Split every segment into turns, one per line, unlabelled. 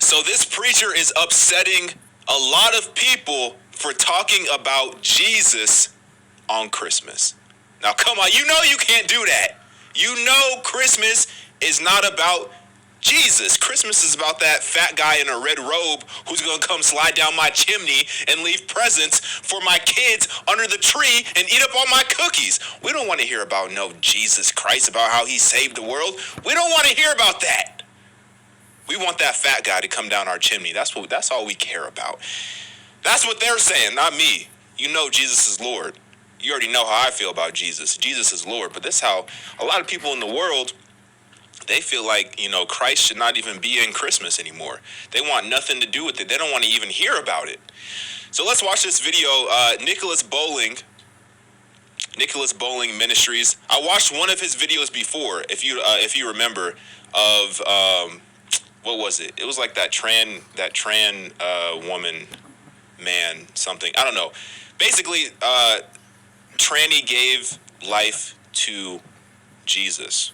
So this preacher is upsetting a lot of people for talking about Jesus on Christmas. Now, come on, you know you can't do that. You know Christmas is not about Jesus. Christmas is about that fat guy in a red robe who's going to come slide down my chimney and leave presents for my kids under the tree and eat up all my cookies. We don't want to hear about no Jesus Christ, about how he saved the world. We don't want to hear about that. We want that fat guy to come down our chimney. That's all we care about. That's what they're saying, not me. You know Jesus is Lord. You already know how I feel about Jesus. Jesus is Lord. But this is how a lot of people in the world, they feel like, Christ should not even be in Christmas anymore. They want nothing to do with it. They don't want to even hear about it. So let's watch this video. Nicholas Bowling Ministries. I watched one of his videos before, if you remember, of what was it? It was like that trans woman, man, something. I don't know. Basically, tranny gave life to Jesus.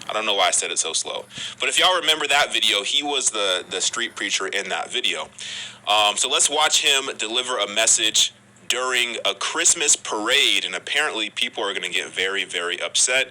I don't know why I said it so slow. But if y'all remember that video, he was the street preacher in that video. So let's watch him deliver a message during a Christmas parade, and apparently people are going to get very, very upset.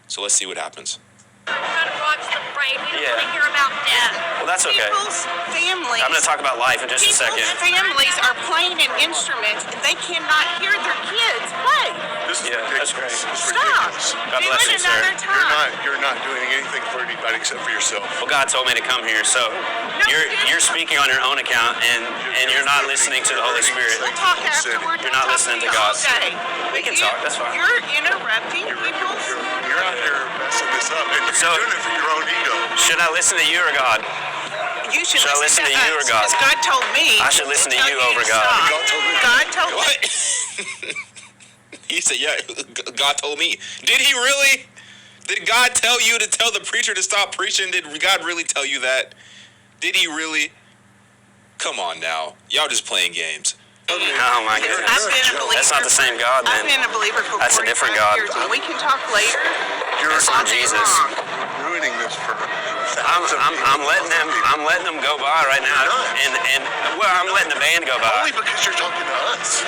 So let's see what happens.
We're going to watch the parade. We don't want to hear about death.
Well, that's okay.
People's families.
I'm going to talk about life in just a second.
People's families are playing an instrument. They cannot hear their kids play.
This is
That's great.
Stop.
God
Do
bless
it
you, sir.
another time.
You're not doing anything for anybody except for yourself.
Well, God told me to come here, so you're speaking on your own account, and you're not listening to the Holy Spirit.
We'll talk afterward.
You're not listening to God.
Okay.
We can talk. That's fine.
You're interrupting people's.
You're out here messing this up, and
So-
you're doing it for your own ego.
Should I listen to you or God?
You should
I listen to you or
us,
God?
'cause God told me.
I should listen to
tell
you over
to
God.
stop.
God told me.
God told me.
What? He said, yeah, God told me. Did he really? Did God tell you to tell the preacher to stop preaching? Did God really tell you that? Did he really? Come on now. Y'all just playing games.
Oh my goodness.
I've been a believer.
That's not the same God,
I've
man.
been a believer for
That's a
45
different God.
years, and we can talk later.
That's not Jesus.
Ruining this for
I'm letting them go by right now, and well, I'm letting the band go by.
Only because you're talking to us.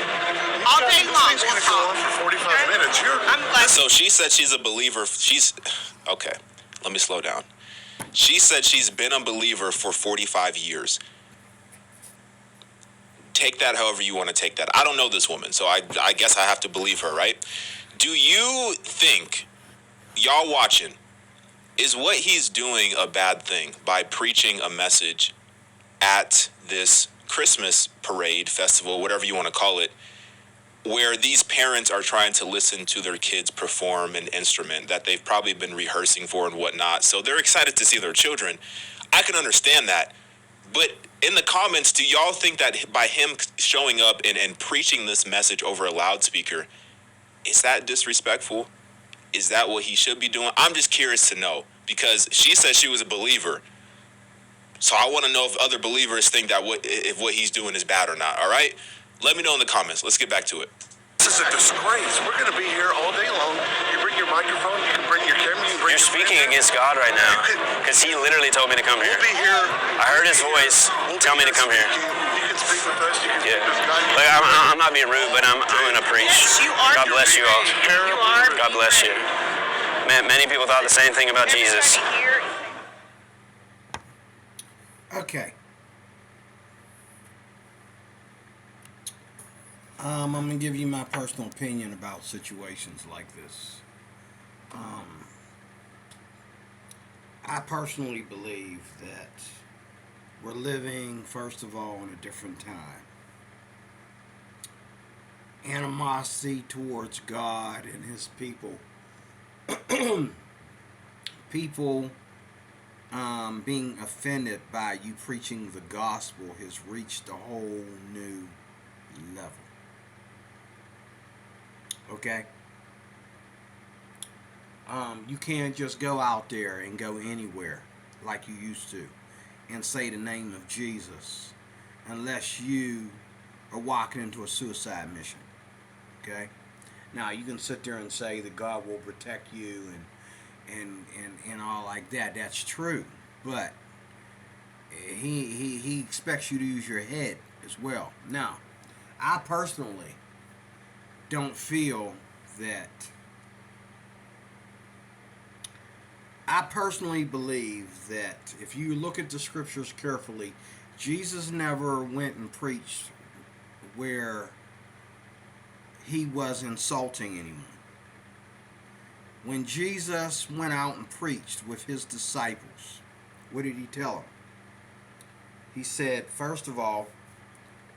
All day long.
It's going to go on for 45 minutes.
I'm glad.
So she said she's a believer. Okay, let me slow down. She said she's been a believer for 45 years. Take that however you want to take that. I don't know this woman, so I guess I have to believe her, right? Do you think, y'all watching, is what he's doing a bad thing by preaching a message at this Christmas parade, festival, whatever you want to call it, where these parents are trying to listen to their kids perform an instrument that they've probably been rehearsing for and whatnot, so they're excited to see their children? I can understand that, but in the comments, do y'all think that by him showing up and preaching this message over a loudspeaker, is that disrespectful? Is that what he should be doing? I'm just curious to know, because she said she was a believer. So I want to know if other believers think that if what he's doing is bad or not, all right? Let me know in the comments. Let's get back to it.
This is a disgrace. We're going to be here all day long. You bring your microphone, you can bring your camera, you can bring
You're speaking against God right now, because he literally told me to come here.
We'll be here.
I heard his voice tell me to come here.
You can speak with us. You can
Yeah.
speak with God.
Like, I'm not being rude, but I'm going to preach.
Yes, you are.
God bless you all.
You are.
God bless you. Man, many people thought the same thing about Jesus.
Everybody here.
Okay. I'm going to give you my personal opinion about situations like this. I personally believe that we're living, first of all, in a different time. Animosity towards God and his people. People being offended by you preaching the gospel has reached a whole new level. Okay? You can't just go out there and go anywhere like you used to and say the name of Jesus unless you are walking into a suicide mission. Okay? Now, you can sit there and say that God will protect you and all like that. That's true. But he expects you to use your head as well. Now, I personally don't feel that. I personally believe that if you look at the scriptures carefully, Jesus never went and preached where he was insulting anyone. When Jesus went out and preached with his disciples, what did he tell them? He said, first of all,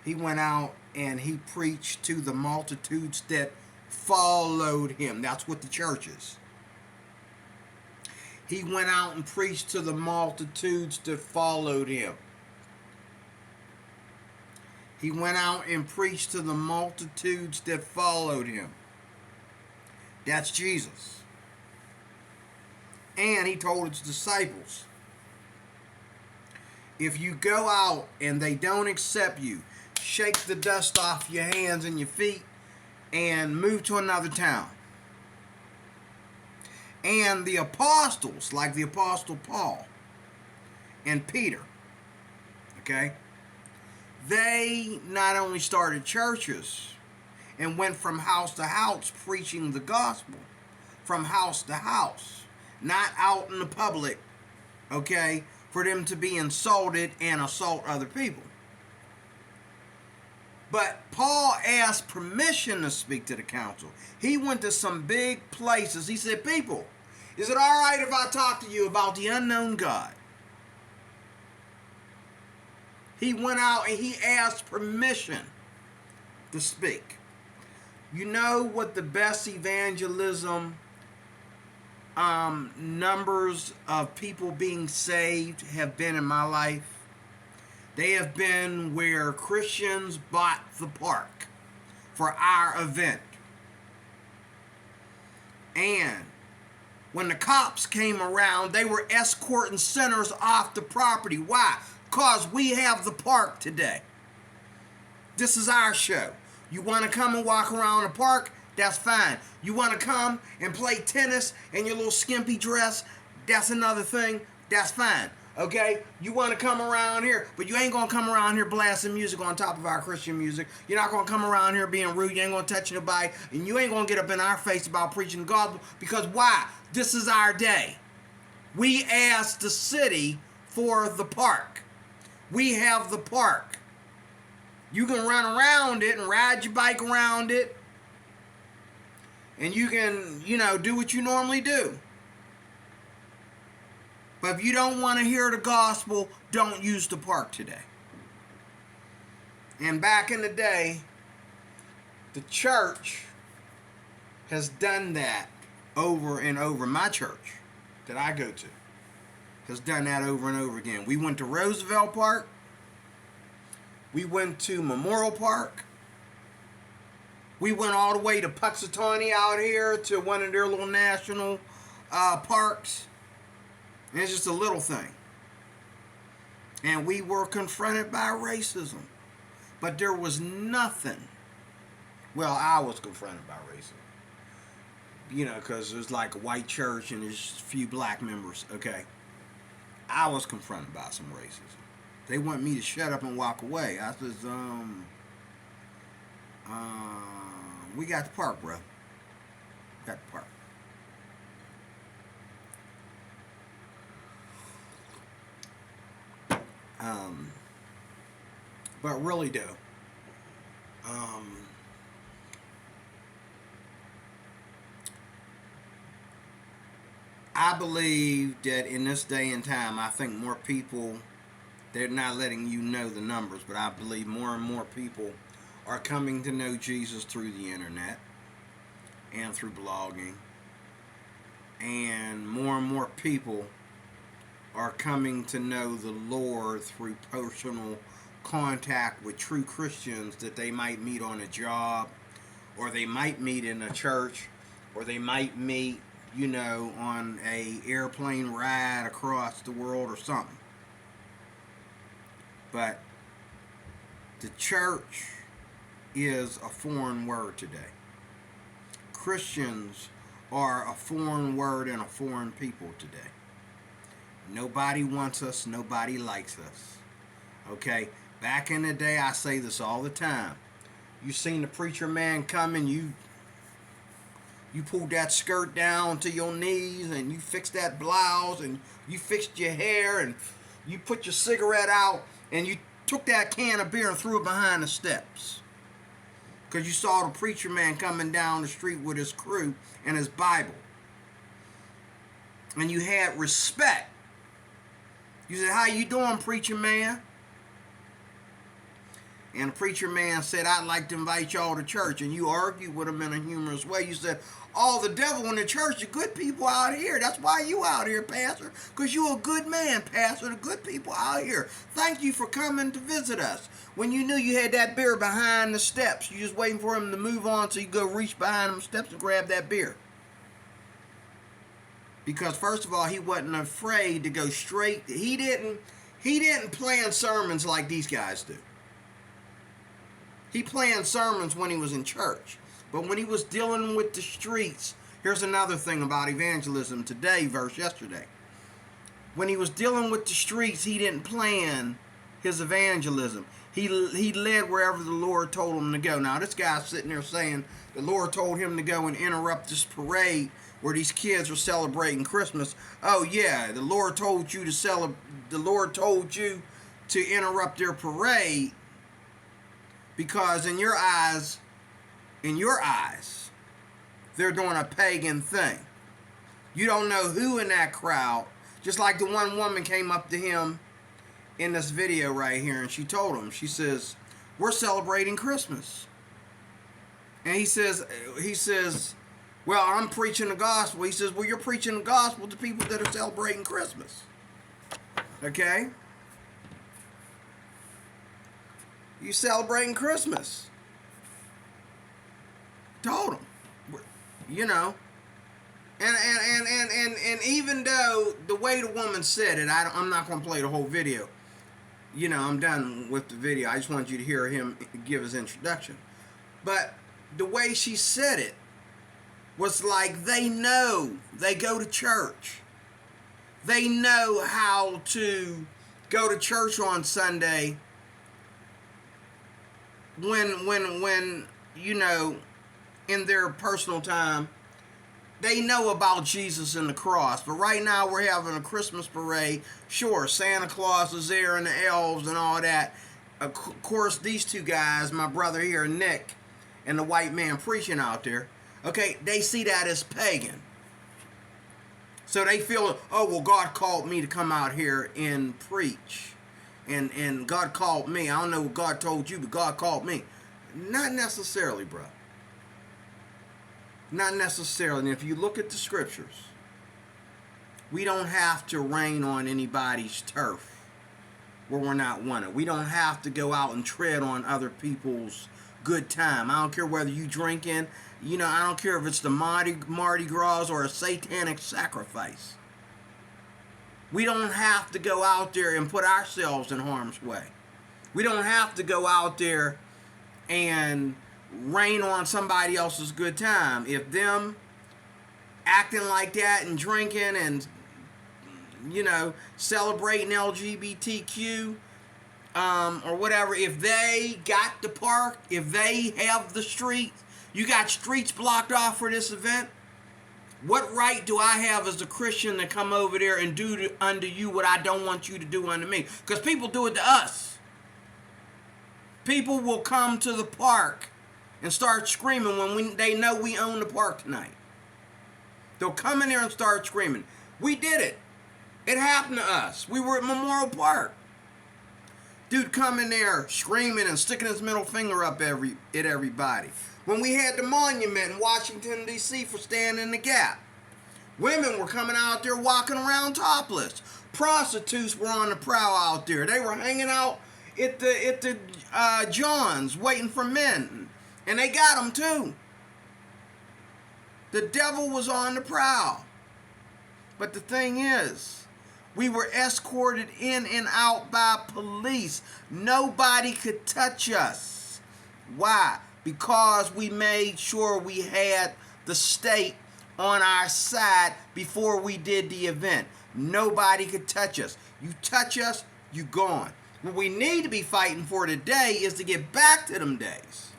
he went out and he preached to the multitudes that followed him. That's what the church is. He went out and preached to the multitudes that followed him. He went out and preached to the multitudes that followed him. That's Jesus. And he told his disciples, if you go out and they don't accept you, shake the dust off your hands and your feet and move to another town. And the apostles, like the Apostle Paul and Peter, okay, they not only started churches and went from house to house preaching the gospel, from house to house, not out in the public, okay, for them to be insulted and assault other people. But Paul asked permission to speak to the council. He went to some big places. He said, people, is it all right if I talk to you about the unknown God? He went out and he asked permission to speak. You know what the best evangelism numbers of people being saved have been in my life? They have been where Christians bought the park for our event. And when the cops came around, they were escorting sinners off the property. Why? Because we have the park today. This is our show. You want to come and walk around the park? That's fine. You want to come and play tennis in your little skimpy dress? That's another thing. That's fine. Okay? You want to come around here, but you ain't going to come around here blasting music on top of our Christian music. You're not going to come around here being rude. You ain't going to touch nobody. And you ain't going to get up in our face about preaching the gospel. Because why? This is our day. We asked the city for the park. We have the park. You can run around it and ride your bike around it. And you can, do what you normally do. But if you don't want to hear the gospel, don't use the park today. And back in the day, the church has done that over and over. My church that I go to has done that over and over again. We went to Roosevelt Park. We went to Memorial Park. We went all the way to Puxatawny out here to one of their little national parks. And it's just a little thing. And we were confronted by racism. But there was nothing. Well, I was confronted by racism. Because there's like a white church and there's a few black members. Okay. I was confronted by some racism. They want me to shut up and walk away. I says, we got the park, bro. Got the park. But really though, I believe that in this day and time, I think more people, they're not letting you know the numbers, but I believe more and more people are coming to know Jesus through the internet and through blogging. And more people are coming to know the Lord through personal contact with true Christians that they might meet on a job, or they might meet in a church, or they might meet, on a airplane ride across the world or something. But the church is a foreign word today. Christians are a foreign word and a foreign people today. Nobody wants us. Nobody likes us. Okay? Back in the day, I say this all the time. You seen the preacher man coming, you pulled that skirt down to your knees, and you fixed that blouse, and you fixed your hair, and you put your cigarette out, and you took that can of beer and threw it behind the steps. Because you saw the preacher man coming down the street with his crew and his Bible. And you had respect. You said, "How you doing, preacher man?" And the preacher man said, "I'd like to invite y'all to church." And you argued with him in a humorous way. You said, "Oh, the devil in the church, the good people out here. That's why you out here, Pastor. Because you're a good man, Pastor. The good people out here. Thank you for coming to visit us." When you knew you had that beer behind the steps, you just waiting for him to move on so you go reach behind them steps and grab that beer. Because first of all, he wasn't afraid to go straight. He didn't plan sermons like these guys do. He planned sermons when he was in church. But when he was dealing with the streets, here's another thing about evangelism today versus yesterday. When he was dealing with the streets, he didn't plan his evangelism. He led wherever the Lord told him to go. Now, this guy's sitting there saying the Lord told him to go and interrupt this parade where these kids are celebrating Christmas. Oh, yeah, the Lord told you to interrupt their parade. Because in your eyes, they're doing a pagan thing. You don't know who in that crowd, just like the one woman came up to him in this video right here, and she told him, she says, "We're celebrating Christmas." And he says, "Well, I'm preaching the gospel." He says, "Well, you're preaching the gospel to people that are celebrating Christmas." Okay? You celebrating Christmas. Told him. You know. And even though the way the woman said it, I'm not going to play the whole video. You know, I'm done with the video. I just want you to hear him give his introduction. But the way she said it was like they know. They go to church. They know how to go to church on Sunday when you know, in their personal time, they know about Jesus and the cross. But right now we're having a Christmas parade. Sure, Santa Claus is there and the elves and all that. Of course, these two guys, my brother here, Nick, and the white man preaching out there, okay, they see that as pagan. So they feel, oh, well, God called me to come out here and preach. And God called me. I don't know what God told you, but God called me. Not necessarily, bro. Not necessarily. And if you look at the scriptures, we don't have to rain on anybody's turf where we're not wanted. We don't have to go out and tread on other people's good time. I don't care whether you drinking. You know, I don't care if it's the Mardi Gras or a satanic sacrifice. We don't have to go out there and put ourselves in harm's way. We don't have to go out there and rain on somebody else's good time. If them acting like that and drinking and, you know, celebrating LGBTQ or whatever, if they got the park, if they have the streets, you got streets blocked off for this event, what right do I have as a Christian to come over there and do unto you what I don't want you to do unto me? Because people do it to us. People will come to the park and start screaming when they know we own the park tonight. They'll come in there and start screaming. We did it. It happened to us. We were at Memorial Park. Dude come in there screaming and sticking his middle finger up at everybody. When we had the monument in Washington, D.C. for standing in the gap, women were coming out there walking around topless. Prostitutes were on the prowl out there. They were hanging out at the Johns waiting for men. And they got them too. The devil was on the prowl. But the thing is, we were escorted in and out by police. Nobody could touch us. Why? Because we made sure we had the state on our side before we did the event. Nobody could touch us. You touch us, you gone. What we need to be fighting for today is to get back to them days.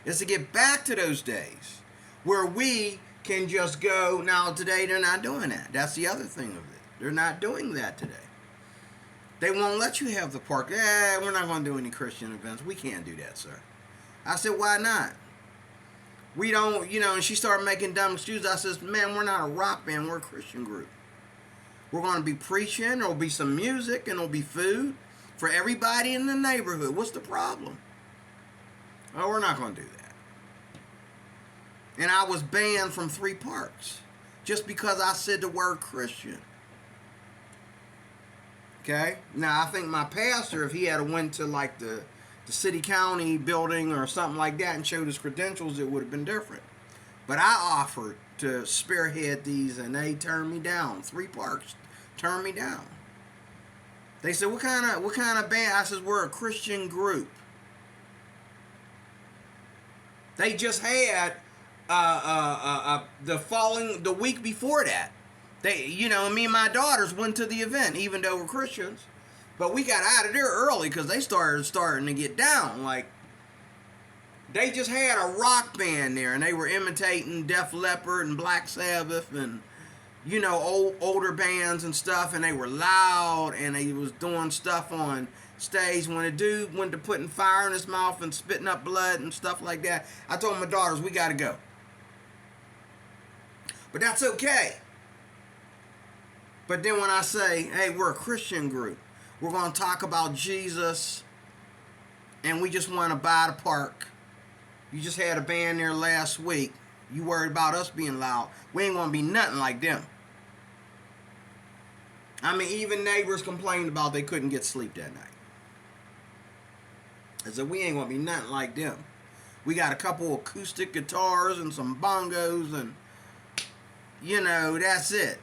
Is to get back to those days where we can just go. Now today they're not doing that. That's the other thing of it. They're not doing that today. They won't let you have the park. We're not going to do any Christian events. We can't do that, sir. I said, why not? We don't, and she started making dumb excuses. I says, man, we're not a rock band. We're a Christian group. We're going to be preaching. There'll be some music and there'll be food for everybody in the neighborhood. What's the problem? Oh, we're not going to do that. And I was banned from 3 parks just because I said the word Christian. Okay? Now, I think my pastor, if he had went to like the city county building or something like that and showed his credentials, it would have been different. But I offered to spearhead these and they turned me down. 3 parks turned me down. They said, what kind of band? I said, we're a Christian group. They just had the week before that. They, me and my daughters went to the event, even though we're Christians. But we got out of there early because they starting to get down. Like, they just had a rock band there, and they were imitating Def Leppard and Black Sabbath and, older bands and stuff, and they were loud, and they was doing stuff on stage. When a dude went to putting fire in his mouth and spitting up blood and stuff like that, I told my daughters, we got to go. But that's okay. But then when I say, hey, we're a Christian group, we're going to talk about Jesus, and we just want to buy the park. You just had a band there last week. You worried about us being loud. We ain't going to be nothing like them. I mean, even neighbors complained about they couldn't get sleep that night. I said, we ain't going to be nothing like them. We got a couple acoustic guitars and some bongos and, that's it.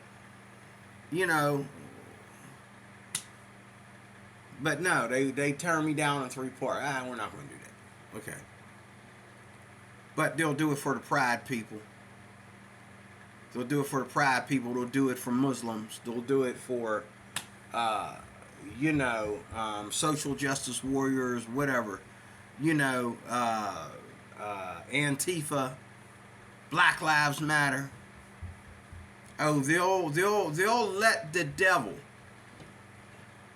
But no, they turned me down in 3 parts. We're not going to do that. Okay. But they'll do it for the pride people. They'll do it for the pride people. They'll do it for Muslims. They'll do it for, social justice warriors, whatever. Antifa, Black Lives Matter. Oh, they'll let the devil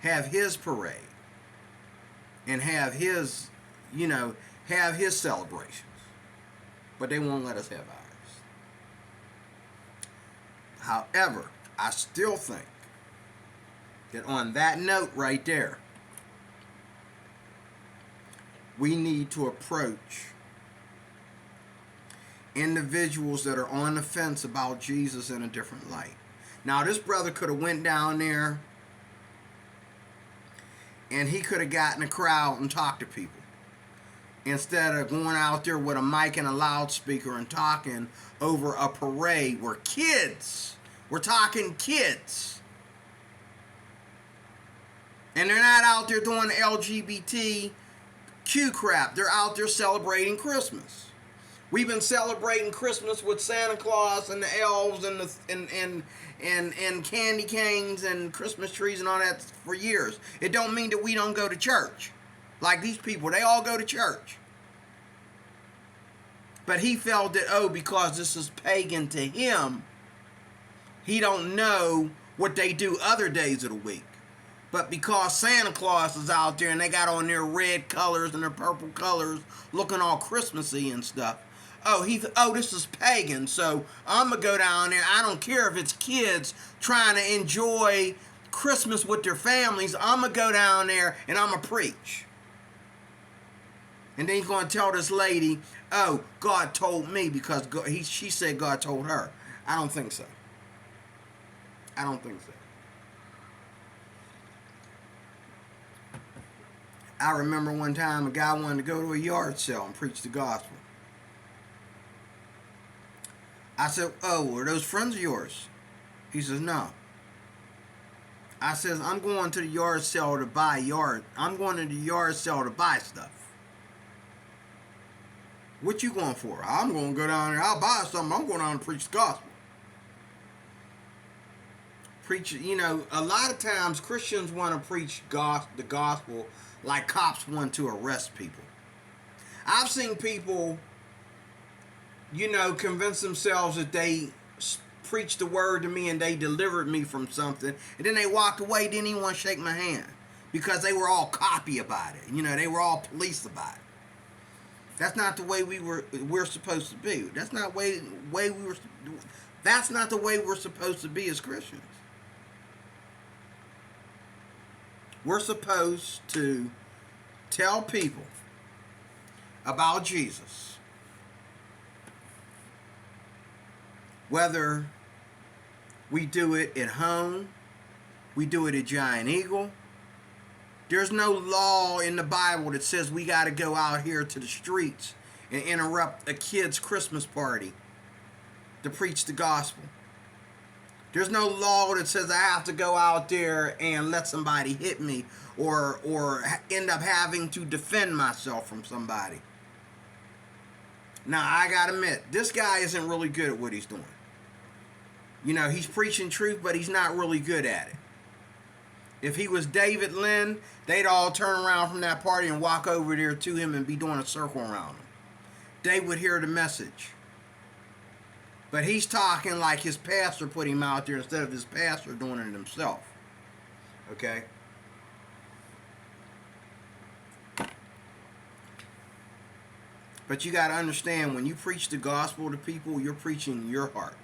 have his parade and have his, have his celebrations. But they won't let us have ours. However, I still think that on that note right there, we need to approach individuals that are on the fence about Jesus in a different light. Now, this brother could have went down there and he could have gotten a crowd and talked to people instead of going out there with a mic and a loudspeaker and talking over a parade where we're talking kids, and they're not out there doing LGBTQ crap. They're out there celebrating Christmas. We've been celebrating Christmas with Santa Claus and the elves and candy canes and Christmas trees and all that for years. It don't mean that we don't go to church. Like these people, they all go to church. But he felt that, because this is pagan to him, he don't know what they do other days of the week. But because Santa Claus is out there and they got on their red colors and their purple colors looking all Christmassy and stuff, this is pagan, so I'm going to go down there. I don't care if it's kids trying to enjoy Christmas with their families. I'm going to go down there and I'm going to preach. And then he's going to tell this lady, God told me because she said God told her. I don't think so. I don't think so. I remember one time a guy wanted to go to a yard sale and preach the gospel. I said, are those friends of yours? He says, no. I says, I'm going to the yard sale to buy I'm going to the yard sale to buy stuff. What you going for? I'm going to go down there. I'll buy something. I'm going down to preach the gospel. Preach, a lot of times Christians want to preach the gospel like cops want to arrest people. I've seen people, convince themselves that they preached the word to me and they delivered me from something, and then they walked away, didn't even want to shake my hand because they were all coppy about it. They were all police about it. That's not the way we're supposed to be. That's not That's not the way we're supposed to be as Christians. We're supposed to tell people about Jesus, whether we do it at home, we do it at Giant Eagle. There's no law in the Bible that says we got to go out here to the streets and interrupt a kid's Christmas party to preach the gospel. There's no law that says I have to go out there and let somebody hit me or end up having to defend myself from somebody. Now, I gotta admit, this guy isn't really good at what he's doing. He's preaching truth, but he's not really good at it. If he was David Lynn, they'd all turn around from that party and walk over there to him and be doing a circle around him. They would hear the message. But he's talking like his pastor put him out there instead of his pastor doing it himself. Okay? But you got to understand, when you preach the gospel to people, you're preaching your heart,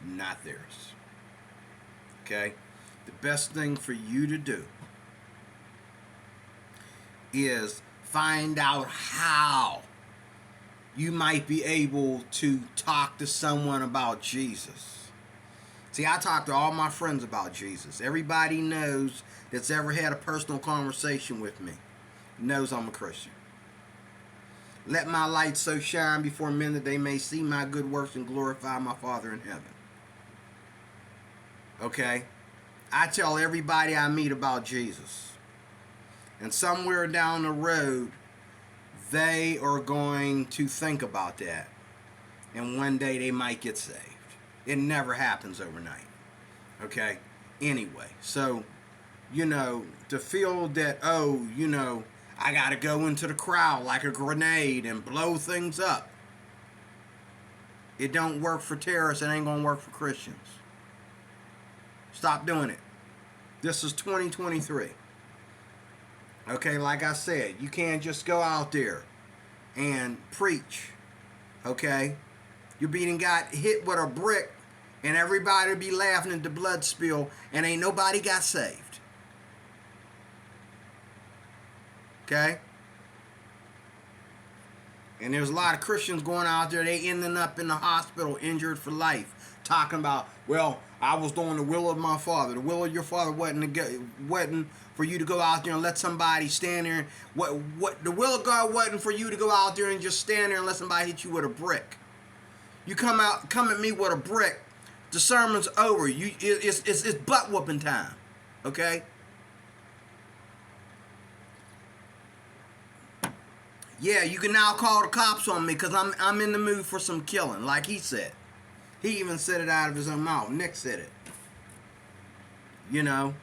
not theirs. Okay? The best thing for you to do is find out how you might be able to talk to someone about Jesus. See, I talk to all my friends about Jesus. Everybody knows that's ever had a personal conversation with me knows I'm a Christian. Let my light so shine before men that they may see my good works and glorify my Father in heaven. Okay? I tell everybody I meet about Jesus. And somewhere down the road, they are going to think about that. And one day they might get saved. It never happens overnight. Okay? Anyway, so, to feel that, I got to go into the crowd like a grenade and blow things up. It don't work for terrorists. It ain't going to work for Christians. Stop doing it. This is 2023. Okay, like I said, you can't just go out there and preach. Okay? got hit with a brick and everybody be laughing at the blood spill and ain't nobody got saved. Okay? And there's a lot of Christians going out there, they ending up in the hospital injured for life, talking about, well, I was doing the will of my Father. The will of your Father wasn't for you to go out there and let somebody stand there. What the will of God wasn't for you to go out there and just stand there and let somebody hit you with a brick. You come at me with a brick, the sermon's over. It's butt whooping time. Okay? Yeah, you can now call the cops on me because I'm in the mood for some killing, like he said. He even said it out of his own mouth. Nick said it. You know.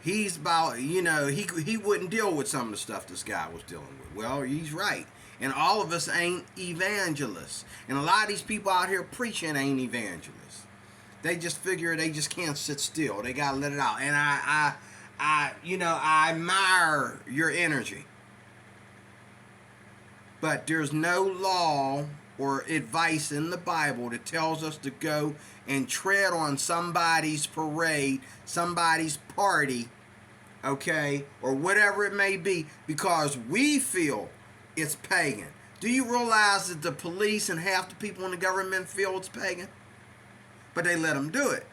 He's about, he wouldn't deal with some of the stuff this guy was dealing with. Well, he's right. And all of us ain't evangelists. And a lot of these people out here preaching ain't evangelists. They just figure they just can't sit still. They got to let it out. And I admire your energy. But there's no law or advice in the Bible that tells us to go and tread on somebody's parade, somebody's party, okay, or whatever it may be, because we feel it's pagan. Do you realize that the police and half the people in the government feel it's pagan? But they let them do it.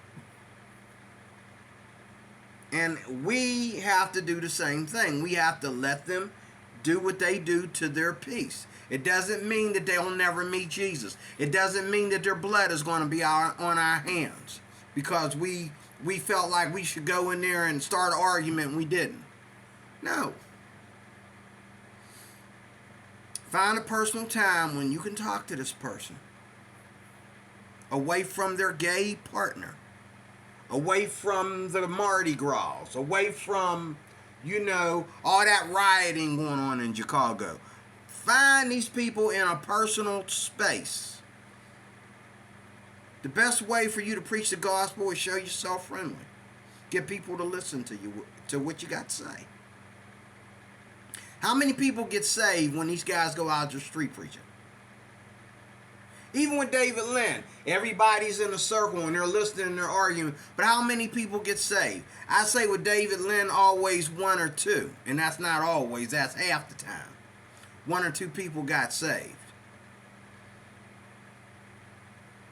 And we have to do the same thing. We have to let them do what they do to their peace. It doesn't mean that they'll never meet Jesus. It doesn't mean that their blood is going to be on our hands because we felt like we should go in there and start an argument and we didn't. No. Find a personal time when you can talk to this person. away from their gay partner, away from the Mardi Gras, away from, all that rioting going on in Chicago. Find these people in a personal space. The best way for you to preach the gospel is show yourself friendly. Get people to listen to you, to what you got to say. How many people get saved when these guys go out the street preaching? Even with David Lynn, everybody's in a circle and they're listening and they're arguing, but how many people get saved? I say with David Lynn, always one or two, and that's not always, that's half the time. One or two people got saved.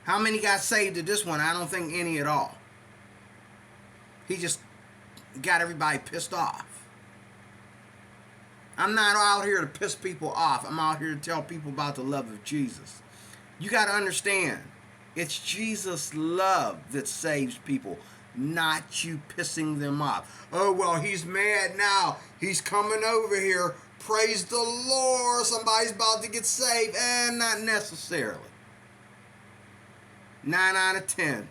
How many got saved at this one? I don't think any at all. He just got everybody pissed off. I'm not out here to piss people off. I'm out here to tell people about the love of Jesus. You got to understand, it's Jesus' love that saves people, not you pissing them off. Oh, well, he's mad now. He's coming over here. Praise the Lord. Somebody's about to get saved. And not necessarily. 9 out of 10.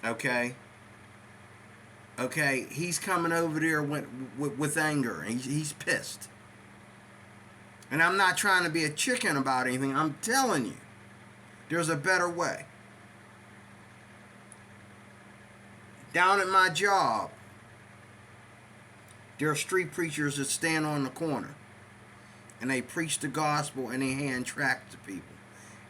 Okay? Okay, he's coming over there with anger. And he's pissed. And I'm not trying to be a chicken about anything. I'm telling you, there's a better way. Down at my job, there are street preachers that stand on the corner. And they preach the gospel and they hand tracts to people.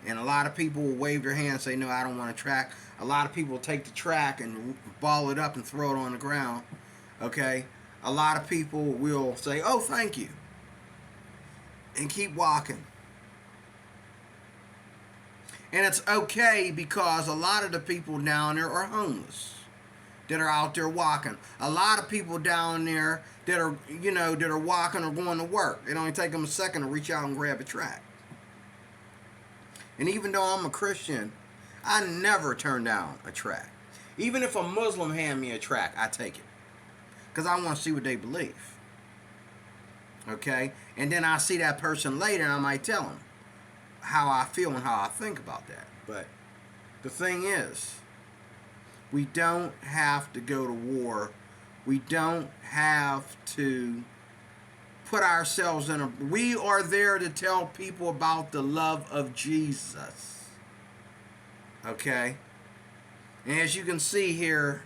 And a lot of people will wave their hand and say, no, I don't want a tract. A lot of people will take the tract and ball it up and throw it on the ground. Okay? A lot of people will say, oh, thank you. And keep walking. And it's okay because a lot of the people down there are homeless that are out there walking. A lot of people down there that are, that are walking or going to work. It only take them a second to reach out and grab a tract. And even though I'm a Christian, I never turn down a tract. Even if a Muslim hand me a tract, I take it. Because I want to see what they believe. Okay? And then I see that person later and I might tell them how I feel and how I think about that. But the thing is, we don't have to go to war. We don't have to put ourselves in a... We are there to tell people about the love of Jesus. Okay? And as you can see here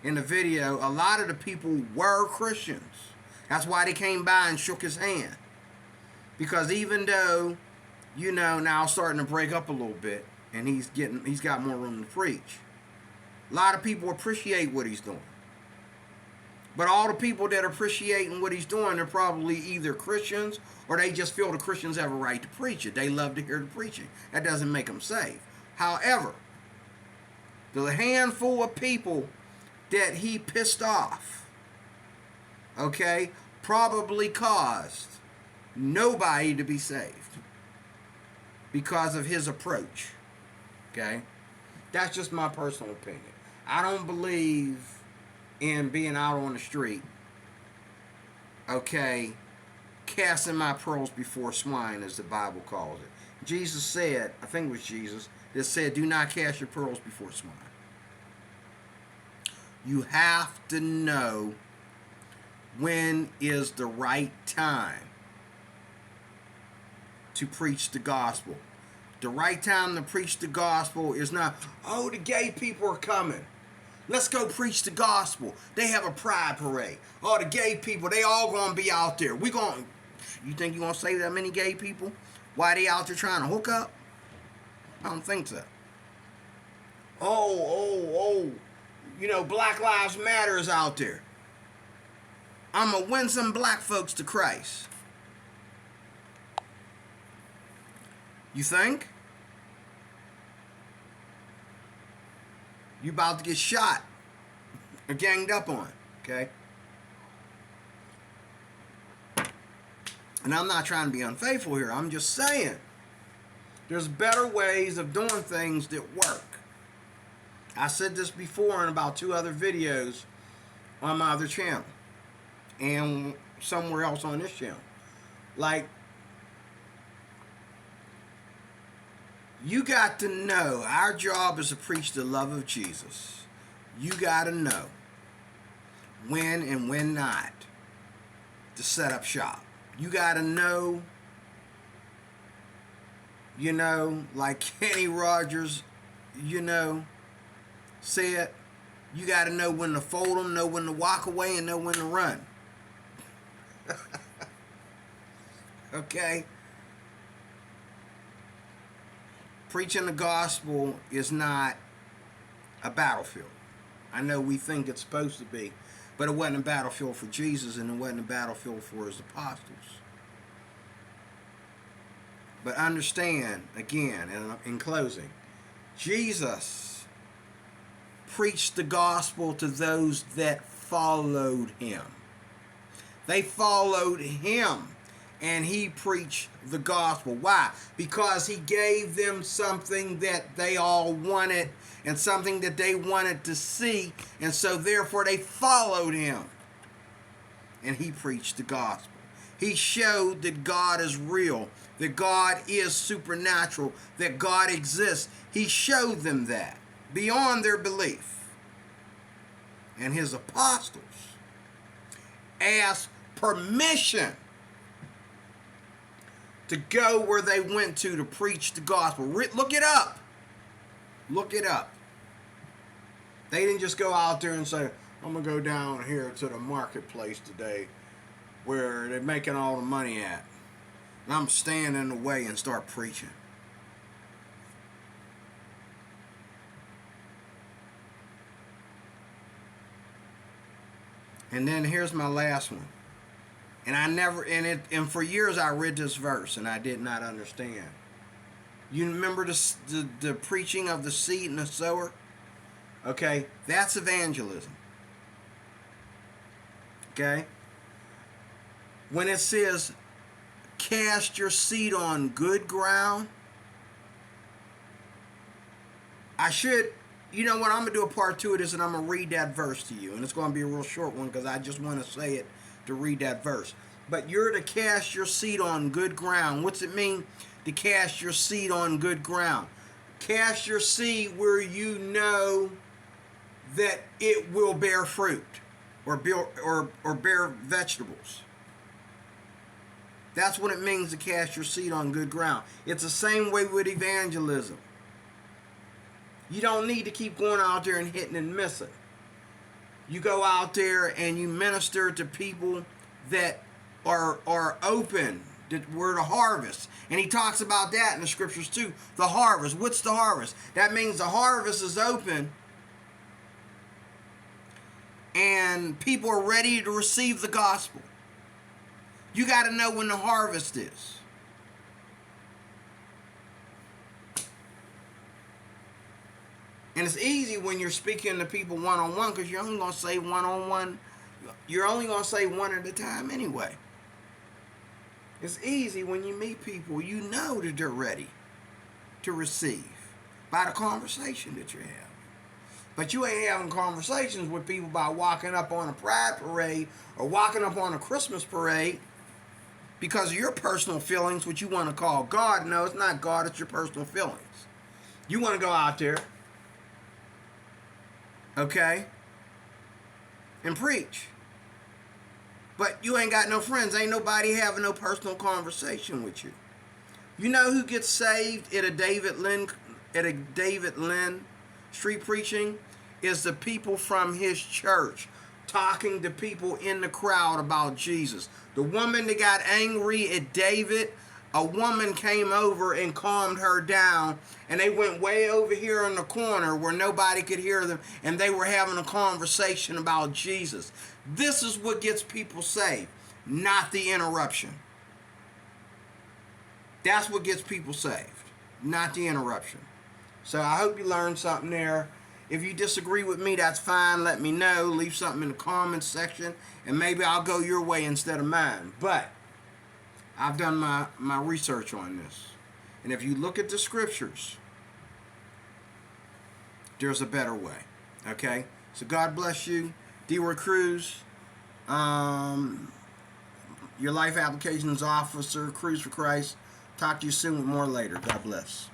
in the video, a lot of the people were Christians. That's why they came by and shook his hand. Because even though, now it's starting to break up a little bit, and he's got more room to preach. A lot of people appreciate what he's doing. But all the people that are appreciating what he's doing, they're probably either Christians or they just feel the Christians have a right to preach it. They love to hear the preaching. That doesn't make them saved. However, the handful of people that he pissed off, okay, probably caused nobody to be saved because of his approach. Okay? That's just my personal opinion. I don't believe in being out on the street, okay, casting my pearls before swine, as the Bible calls it. Jesus said, I think it was Jesus, that said, do not cast your pearls before swine. You have to know when is the right time to preach the gospel. The right time to preach the gospel is not, oh, the gay people are coming. Let's go preach the gospel. They have a pride parade. Oh, the gay people, they all gonna be out there. You think you gonna save that many gay people? Why they out there trying to hook up? I don't think so. Oh, Black Lives Matter is out there. I'm gonna win some black folks to Christ. You think? You about to get shot or ganged up on, okay? And I'm not trying to be unfaithful here. I'm just saying there's better ways of doing things that work. I said this before in about 2 other videos on my other channel and somewhere else on this channel. Like, You got to know. Our job is to preach the love of Jesus. You got to know when and when not to set up shop. You got to know, like Kenny Rogers, said, you got to know when to fold them, know when to walk away, and know when to run. Okay? Preaching the gospel is not a battlefield. I know we think it's supposed to be, but it wasn't a battlefield for Jesus, and it wasn't a battlefield for his apostles. But understand, again, and in closing, Jesus preached the gospel to those that followed him. They followed him, and he preached the gospel. Why? Because he gave them something that they all wanted and something that they wanted to see, and so therefore they followed him. And he preached the gospel. He showed that God is real, that God is supernatural, that God exists. He showed them that beyond their belief. And his apostles asked permission to go where they went to preach the gospel. Look it up. Look it up. They didn't just go out there and say, I'm going to go down here to the marketplace today where they're making all the money at, and I'm standing in the way and start preaching. And then here's my last one. And for years I read this verse and I did not understand. You remember the preaching of the seed and the sower? Okay, that's evangelism. Okay? When it says, cast your seed on good ground, you know what, I'm going to do a part 2 of this, and I'm going to read that verse to you. And it's going to be a real short one because I just want to say it to read that verse. But you're to cast your seed on good ground. What's it mean to cast your seed on good ground? Cast your seed where you know that it will bear fruit or bear vegetables. That's what it means to cast your seed on good ground. It's the same way with evangelism. You don't need to keep going out there and hitting and missing. You go out there and you minister to people that are open. That we're the harvest. And he talks about that in the scriptures too. The harvest. What's the harvest? That means the harvest is open and people are ready to receive the gospel. You got to know when the harvest is. And it's easy when you're speaking to people one-on-one because you're only going to say one-on-one. You're only going to say one at a time anyway. It's easy when you meet people. You know that they're ready to receive by the conversation that you're having. But you ain't having conversations with people by walking up on a pride parade or walking up on a Christmas parade because of your personal feelings, what you want to call God. No, it's not God, it's your personal feelings. You want to go out there, okay, and preach. But you ain't got no friends. Ain't nobody having no personal conversation with you. You know who gets saved at a David Lynn street preaching? Is the people from his church talking to people in the crowd about Jesus. The woman that got angry at David, a woman came over and calmed her down, and they went way over here in the corner where nobody could hear them, and they were having a conversation about Jesus. This is what gets people saved, not the interruption. That's what gets people saved, not the interruption. So I hope you learned something there. If you disagree with me, that's fine. Let me know. Leave something in the comments section, and maybe I'll go your way instead of mine. But I've done my research on this. And if you look at the scriptures, there's a better way. Okay? So God bless you. D-Roy Cruz, your Life Applications Officer, Cruz for Christ. Talk to you soon with more later. God bless.